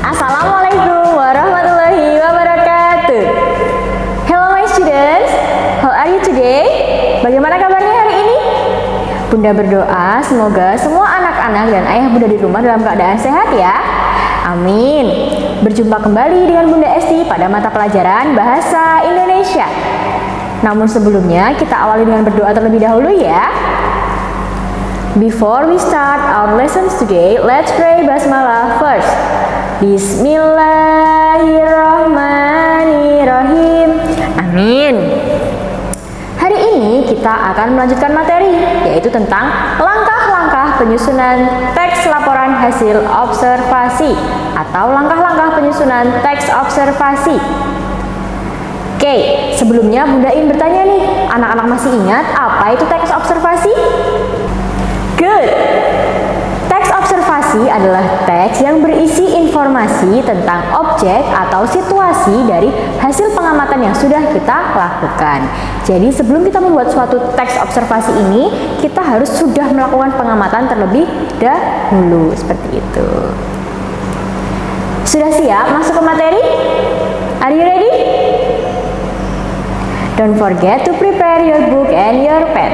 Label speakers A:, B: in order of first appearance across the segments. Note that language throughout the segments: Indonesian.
A: Assalamualaikum warahmatullahi wabarakatuh. Hello my students, how are you today? Bagaimana kabarnya hari ini? Bunda berdoa semoga semua anak-anak dan ayah bunda di rumah dalam keadaan sehat ya. Amin. Berjumpa kembali dengan Bunda Esti pada mata pelajaran Bahasa Indonesia. Namun sebelumnya kita awali dengan berdoa terlebih dahulu ya. Before we start our lessons today, let's pray basmalah first. Bismillahirrahmanirrahim. Amin. Hari ini kita akan melanjutkan materi, yaitu tentang langkah-langkah penyusunan teks laporan hasil observasi atau langkah-langkah penyusunan teks observasi. Oke, sebelumnya Bunda ingin bertanya nih, anak-anak masih ingat apa itu teks observasi? Good. Teks observasi adalah teks yang berisi informasi tentang objek atau situasi dari hasil pengamatan yang sudah kita lakukan. Jadi sebelum kita membuat suatu teks observasi ini, kita harus sudah melakukan pengamatan terlebih dahulu, seperti itu. Sudah siap masuk ke materi? Are you ready? Don't forget to prepare your book and your pen.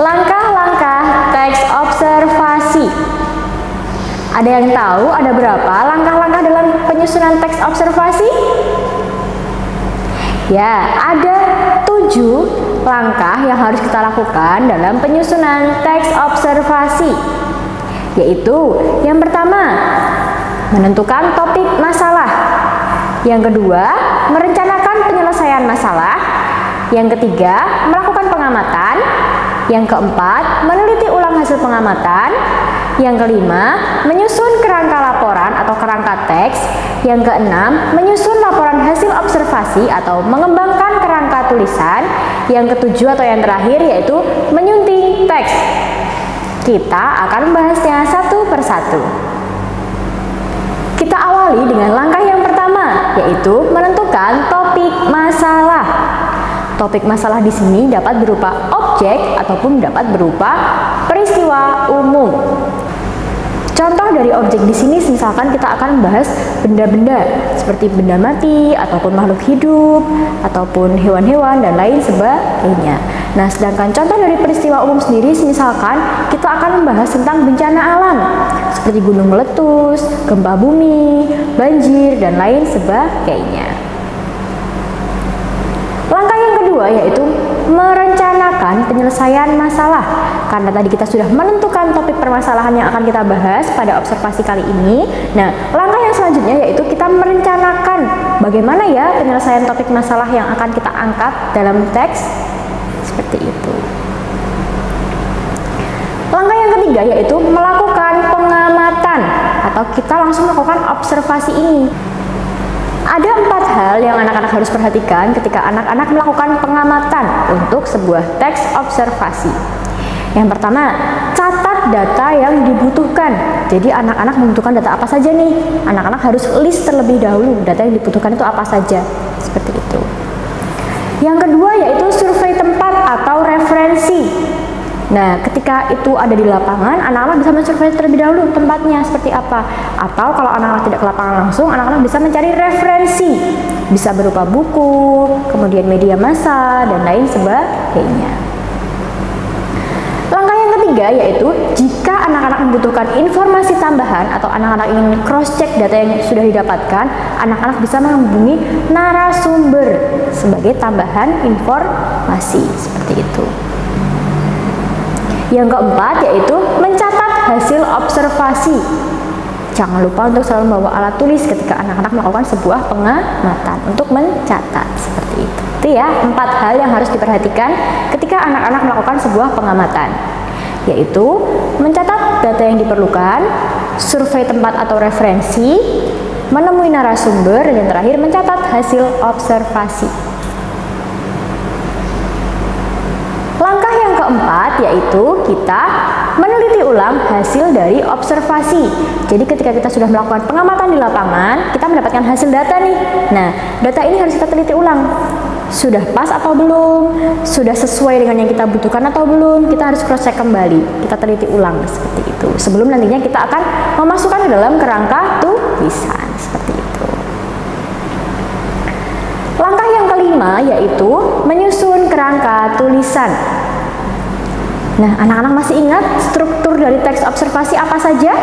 A: Langkah-langkah teks observasi. Ada yang tahu ada berapa langkah-langkah dalam penyusunan teks observasi? Ya, ada 7 langkah yang harus kita lakukan dalam penyusunan teks observasi. Yaitu, yang pertama, menentukan topik masalah. Yang kedua, merencanakan penyelesaian masalah. Yang ketiga, melakukan pengamatan. Yang keempat, meneliti ulang hasil pengamatan. Yang kelima, menyusun kerangka laporan atau kerangka teks. Yang keenam, menyusun laporan hasil observasi atau mengembangkan kerangka tulisan. Yang ketujuh atau yang terakhir yaitu menyunting teks. Kita akan membahasnya satu persatu. Kita awali dengan langkah yang pertama, yaitu menentukan topik masalah. Topik masalah di sini dapat berupa objek ataupun dapat berupa peristiwa umum. Contoh dari objek di sini misalkan kita akan membahas benda-benda seperti benda mati ataupun makhluk hidup ataupun hewan-hewan dan lain sebagainya. Nah, sedangkan contoh dari peristiwa umum sendiri misalkan kita akan membahas tentang bencana alam seperti gunung meletus, gempa bumi, banjir dan lain sebagainya. Langkah yang kedua yaitu merencanakan penyelesaian masalah. Karena tadi kita sudah menentukan topik permasalahan yang akan kita bahas pada observasi kali ini. Nah, langkah yang selanjutnya yaitu kita merencanakan bagaimana ya penyelesaian topik masalah yang akan kita angkat dalam teks. Seperti itu. Langkah yang ketiga yaitu melakukan pengamatan atau kita langsung melakukan observasi ini. Ada 4 hal yang anak-anak harus perhatikan ketika anak-anak melakukan pengamatan untuk sebuah teks observasi. Yang pertama, catat data yang dibutuhkan. Jadi anak-anak membutuhkan data apa saja nih? Anak-anak harus list terlebih dahulu data yang dibutuhkan itu apa saja. Seperti itu. Yang kedua yaitu survei tempat atau referensi. Nah, ketika itu ada di lapangan, anak-anak bisa mensurvei terlebih dahulu tempatnya seperti apa. Atau kalau anak-anak tidak ke lapangan langsung, anak-anak bisa mencari referensi. Bisa berupa buku, kemudian media massa, dan lain sebagainya. Langkah yang ketiga yaitu jika anak-anak membutuhkan informasi tambahan atau anak-anak ingin cross-check data yang sudah didapatkan, anak-anak bisa menghubungi narasumber sebagai tambahan informasi. Seperti itu. Yang keempat yaitu mencatat hasil observasi. Jangan lupa untuk selalu membawa alat tulis ketika anak-anak melakukan sebuah pengamatan untuk mencatat seperti itu. Itu ya 4 hal yang harus diperhatikan ketika anak-anak melakukan sebuah pengamatan, yaitu mencatat data yang diperlukan, survei tempat atau referensi, menemui narasumber, dan yang terakhir mencatat hasil observasi. Langkah yang keempat yaitu kita meneliti ulang hasil dari observasi. Jadi ketika kita sudah melakukan pengamatan di lapangan, kita mendapatkan hasil data nih. Nah, data ini harus kita teliti ulang. Sudah pas atau belum? Sudah sesuai dengan yang kita butuhkan atau belum? Kita harus cross check kembali. Kita teliti ulang seperti itu. Sebelum nantinya kita akan memasukkan ke dalam kerangka tulisan seperti itu. Langkah yang kelima yaitu menyusun kerangka tulisan. Nah, anak-anak masih ingat struktur dari teks observasi apa saja?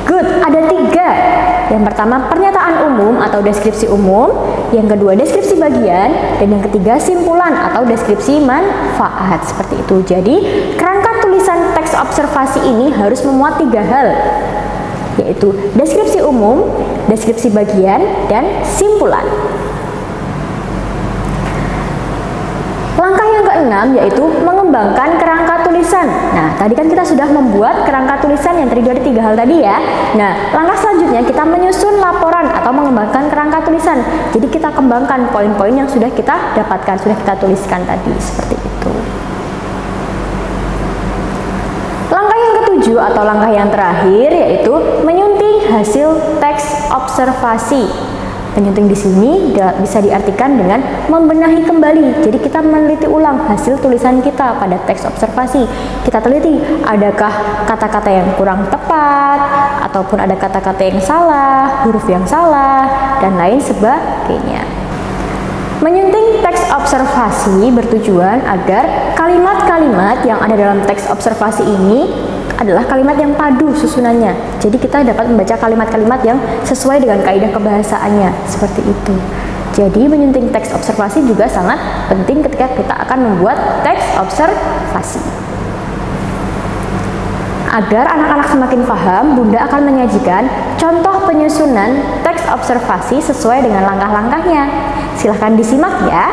A: Good, ada 3. Yang pertama, pernyataan umum atau deskripsi umum. Yang kedua, deskripsi bagian. Dan yang ketiga, simpulan atau deskripsi manfaat. Seperti itu. Jadi, kerangka tulisan teks observasi ini harus memuat 3 hal. Yaitu deskripsi umum, deskripsi bagian, dan simpulan. Langkah yang keenam yaitu mengembangkan kerangka tulisan. Nah, tadi kan kita sudah membuat kerangka tulisan yang terdiri dari 3 hal tadi ya. Nah, langkah selanjutnya kita menyusun laporan atau mengembangkan kerangka tulisan. Jadi kita kembangkan poin-poin yang sudah kita dapatkan, sudah kita tuliskan tadi, seperti itu. Langkah yang ketujuh atau langkah yang terakhir yaitu menyunting hasil teks observasi. Menyunting di sini bisa diartikan dengan membenahi kembali. Jadi kita meneliti ulang hasil tulisan kita pada teks observasi. Kita teliti adakah kata-kata yang kurang tepat, ataupun ada kata-kata yang salah, huruf yang salah, dan lain sebagainya. Menyunting teks observasi bertujuan agar kalimat-kalimat yang ada dalam teks observasi ini adalah kalimat yang padu susunannya. Jadi kita dapat membaca kalimat-kalimat yang sesuai dengan kaidah kebahasaannya, seperti itu. Jadi menyunting teks observasi juga sangat penting ketika kita akan membuat teks observasi. Agar anak-anak semakin paham, Bunda akan menyajikan contoh penyusunan teks observasi sesuai dengan langkah-langkahnya. Silahkan disimak ya.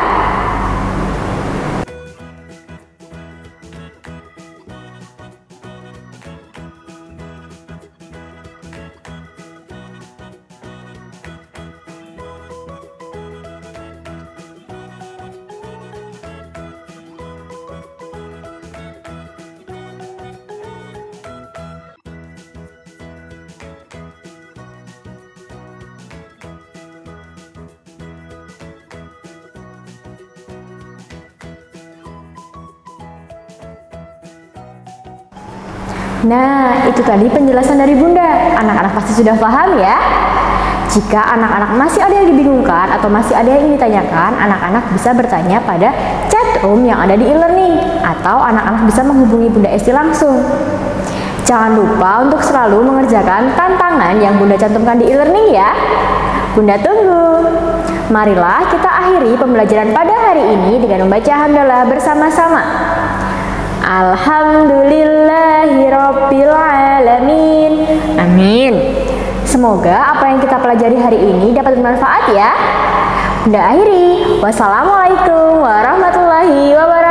A: Nah, itu tadi penjelasan dari Bunda. Anak-anak pasti sudah paham ya? Jika anak-anak masih ada yang dibingungkan atau masih ada yang ingin ditanyakan, anak-anak bisa bertanya pada chat room yang ada di e-learning, atau anak-anak bisa menghubungi Bunda Esti langsung. Jangan lupa untuk selalu mengerjakan tantangan yang Bunda cantumkan di e-learning ya. Bunda tunggu. Marilah kita akhiri pembelajaran pada hari ini dengan membaca hamdalah bersama-sama. Alhamdulillahirabbil alamin. Amin. Semoga apa yang kita pelajari hari ini dapat bermanfaat ya. Bunda akhiri. Wassalamualaikum warahmatullahi wabarakatuh.